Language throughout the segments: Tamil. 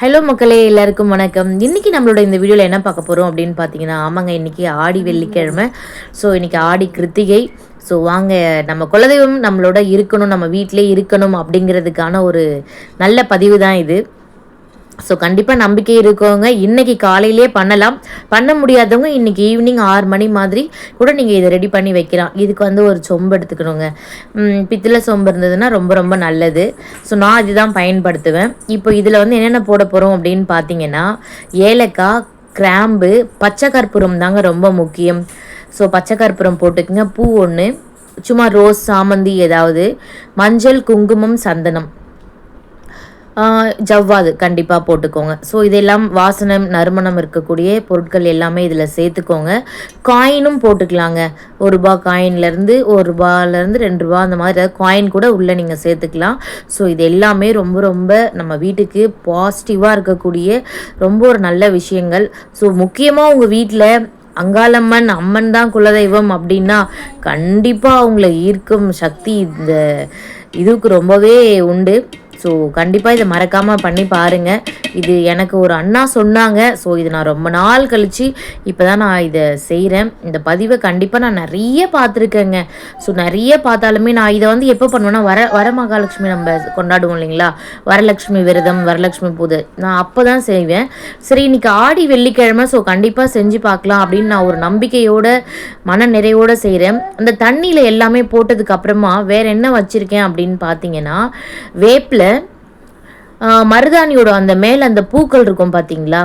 ஹலோ மக்களே, எல்லாருக்கும் வணக்கம். இன்றைக்கி நம்மளோட இந்த வீடியோவில் என்ன பார்க்க போகிறோம் அப்படின்னு பார்த்தீங்கன்னா, ஆமாங்க, இன்றைக்கி ஆடி வெள்ளிக்கிழமை. ஸோ இன்றைக்கி ஆடி கிருத்திகை. ஸோ வாங்க, நம்ம குலதெய்வம் நம்மளோட இருக்கணும், நம்ம வீட்டிலே இருக்கணும் அப்படிங்கிறதுக்கான ஒரு நல்ல பதிவு தான் இது. ஸோ கண்டிப்பாக நம்பிக்கை இருக்கவங்க இன்றைக்கி காலையிலே பண்ணலாம். பண்ண முடியாதவங்க இன்றைக்கி ஈவினிங் 6 மணி மாதிரி கூட நீங்கள் இதை ரெடி பண்ணி வைக்கலாம். இதுக்கு ஒரு சொம்பு எடுத்துக்கணுங்க. பித்தளை சொம்பு இருந்ததுன்னா ரொம்ப ரொம்ப நல்லது. ஸோ நான் இதுதான் பயன்படுத்துவேன். இப்போ இதில் என்னென்ன போட போகிறோம் அப்படின்னு பார்த்தீங்கன்னா, ஏலக்காய், கிராம்பு, பச்சை கற்பூரம் தாங்க ரொம்ப முக்கியம். ஸோ பச்சை கற்பூரம் போட்டுக்குங்க. பூ 1, சும்மா ரோஸ், சாமந்தி ஏதாவது, மஞ்சள், குங்குமம், சந்தனம், ஜவ்வாது கண்டிப்பாக போட்டுக்கோங்க. ஸோ இதெல்லாம் வாசனை நறுமணம் இருக்கக்கூடிய பொருட்கள் எல்லாமே இதில் சேர்த்துக்கோங்க. காயினும் போட்டுக்கலாங்க. ₹1 காயின்லேருந்து ₹1 ₹2 அந்த மாதிரி ஏதாவது காயின் கூட உள்ளே நீங்கள் சேர்த்துக்கலாம். ஸோ இது எல்லாமே ரொம்ப ரொம்ப நம்ம வீட்டுக்கு பாசிட்டிவாக இருக்கக்கூடிய ரொம்ப ஒரு நல்ல விஷயங்கள். ஸோ முக்கியமாக உங்கள் வீட்டில் அங்காளம்மன் அம்மன் தான் குலதெய்வம் அப்படின்னா கண்டிப்பாக அவங்கள ஈர்க்கும் சக்தி இந்த இதுக்கு ரொம்பவே உண்டு. ஸோ கண்டிப்பாக இதை மறக்காமல் பண்ணி பாருங்கள். இது எனக்கு ஒரு அண்ணா சொன்னாங்க. ஸோ இது நான் ரொம்ப நாள் கழித்து இப்போ தான் நான் இதை செய்கிறேன். இந்த பதிவை கண்டிப்பாக நான் நிறைய பார்த்துருக்கேங்க. ஸோ நிறைய பார்த்தாலுமே நான் இதை எப்போ பண்ணுவேன்னா, வரமகாலட்சுமி நம்ம கொண்டாடுவோம் இல்லைங்களா, வரலட்சுமி விரதம், வரலட்சுமி பூஜை, நான் அப்போ தான் செய்வேன். சரி, இன்றைக்கி ஆடி வெள்ளிக்கிழமை, ஸோ கண்டிப்பாக செஞ்சு பார்க்கலாம் அப்படின்னு நான் ஒரு நம்பிக்கையோட மன நிறைவோடு செய்கிறேன். அந்த தண்ணியில் எல்லாமே போட்டதுக்கு அப்புறமா வேறு என்ன வச்சுருக்கேன் அப்படின்னு பார்த்தீங்கன்னா, வேப்பில், மருதாணியோட அந்த மேலே அந்த பூக்கள் இருக்கும் பார்த்தீங்களா,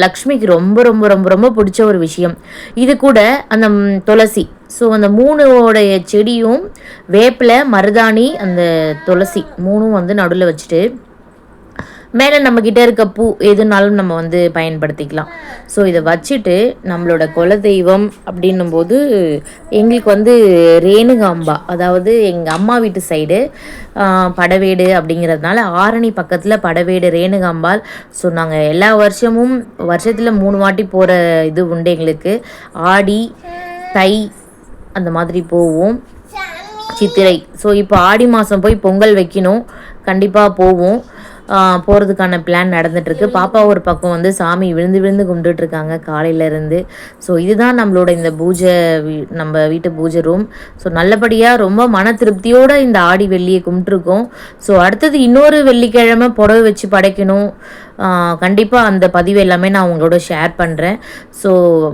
லக்ஷ்மிக்கு ரொம்ப ரொம்ப ரொம்ப ரொம்ப பிடிச்ச ஒரு விஷயம். இது கூட அந்த துளசி. ஸோ அந்த 3 செடியும், வேப்பிலை, மருதாணி, அந்த துளசி 3 நடுவில் வச்சுட்டு மேலே நம்மக்கிட்ட இருக்க பூ எதுனாலும் நம்ம பயன்படுத்திக்கலாம். ஸோ இதை வச்சுட்டு நம்மளோட குலதெய்வம் அப்படின்னும்போது எங்களுக்கு ரேணுகாம்பா, அதாவது எங்கள் அம்மா வீட்டு சைடு படவேடு அப்படிங்கிறதுனால ஆரணி பக்கத்தில் படவேடு ரேணுகாம்பாள். ஸோ நாங்கள் எல்லா வருஷமும் வருஷத்தில் 3 வாட்டி போகிற இது உண்டு எங்களுக்கு. ஆடி, தை அந்த மாதிரி போவோம், சித்திரை. ஸோ இப்போ ஆடி மாதம் போய் பொங்கல் வைக்கணும், கண்டிப்பாக போவோம். போகிறதுக்கான பிளான் நடந்துகிட்ருக்கு. பாப்பா ஒரு பக்கம் சாமி விழுந்து விழுந்து கும்பிட்டுட்ருக்காங்க காலையிலேருந்து. ஸோ இதுதான் நம்மளோட இந்த பூஜை, நம்ம வீட்டு பூஜை ரூம். ஸோ நல்லபடியாக ரொம்ப மன திருப்தியோடு இந்த ஆடி வெள்ளியை கும்பிட்ருக்கோம். ஸோ அடுத்தது இன்னொரு வெள்ளிக்கிழமை புடவை வச்சு படைக்கணும். கண்டிப்பாக அந்த பதிவு எல்லாமே நான் உங்களோட ஷேர் பண்ணுறேன். ஸோ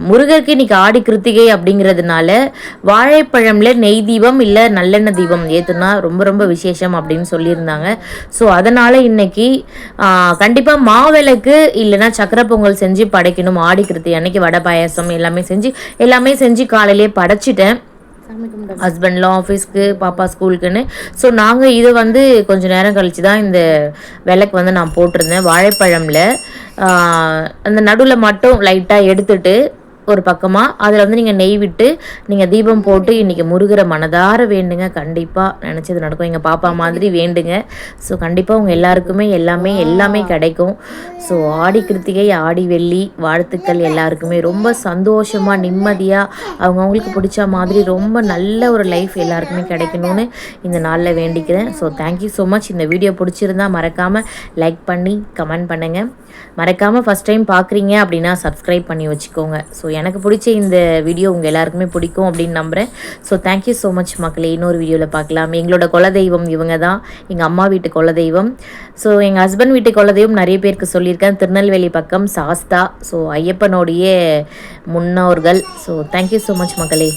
முருகருக்கு இன்றைக்கி ஆடி கிருத்திகை அப்படிங்கிறதுனால வாழைப்பழம்ல நெய் தீபம் இல்லை நல்லெண்ணெய் தீபம் ஏற்றுனா ரொம்ப ரொம்ப விசேஷம் அப்படின்னு சொல்லியிருந்தாங்க. ஸோ அதனால் இன்றைக்கி கண்டிப்பாக மாவிளக்கு இல்லைன்னா சக்கரை பொங்கல் செஞ்சு படைக்கணும். ஆடி கிருத்திகை அன்னைக்கு வடை பாயாசம் எல்லாமே செஞ்சு காலையிலே படைச்சிட்டேன். ஹஸ்பண்ட்லாம் ஆஃபீஸ்க்கு, பாப்பா ஸ்கூலுக்குன்னு. ஸோ நாங்கள் இதை கொஞ்சம் நேரம் கழித்து தான் இந்த விளக்கு நான் போட்டிருந்தேன். வாழைப்பழமில் அந்த நடுவில் மட்டும் லைட்டாக எடுத்துட்டு ஒரு பக்கமாக அதில் நீங்கள் நெய் விட்டு நீங்கள் தீபம் போட்டு இன்றைக்கி முருகரை மனதார வேண்டுங்க. கண்டிப்பாக நினச்சது நடக்கும். எங்கள் பாப்பா மாதிரி வேண்டுங்க. ஸோ கண்டிப்பாக உங்கள் எல்லாருக்குமே எல்லாமே கிடைக்கும். ஸோ ஆடி கிருத்திகை, ஆடி வெள்ளி வாழ்த்துக்கள் எல்லாருக்குமே. ரொம்ப சந்தோஷமாக நிம்மதியாக அவங்கவுங்களுக்கு பிடிச்ச மாதிரி ரொம்ப நல்ல ஒரு லைஃப் எல்லாருக்குமே கிடைக்கணும்னு இந்த நாளில் வேண்டிக்கிறேன். So thank you so much. இந்த வீடியோ பிடிச்சிருந்தா மறக்காமல் லைக் பண்ணி கமெண்ட் பண்ணுங்கள். மறக்காமல் ஃபஸ்ட் டைம் பார்க்குறீங்க அப்படின்னா சப்ஸ்கிரைப் பண்ணி வச்சுக்கோங்க. ஸோ எனக்கு பிடிச்ச இந்த வீடியோ உங்கள் எல்லாருக்குமே பிடிக்கும் அப்படின்னு நம்புகிறேன். ஸோ தேங்க்யூ ஸோ மச் மக்களே. இன்னொரு வீடியோவில் பார்க்கலாம். எங்களோட குலதெய்வம் இவங்க தான், எங்கள் அம்மா வீட்டு குலதெய்வம். ஸோ எங்கள் ஹஸ்பண்ட் வீட்டு குலதெய்வம் நிறைய பேருக்கு சொல்லியிருக்கேன், திருநெல்வேலி பக்கம் சாஸ்தா. ஸோ ஐயப்பனுடைய முன்னோர்கள். ஸோ தேங்க்யூ ஸோ மச் மக்களே.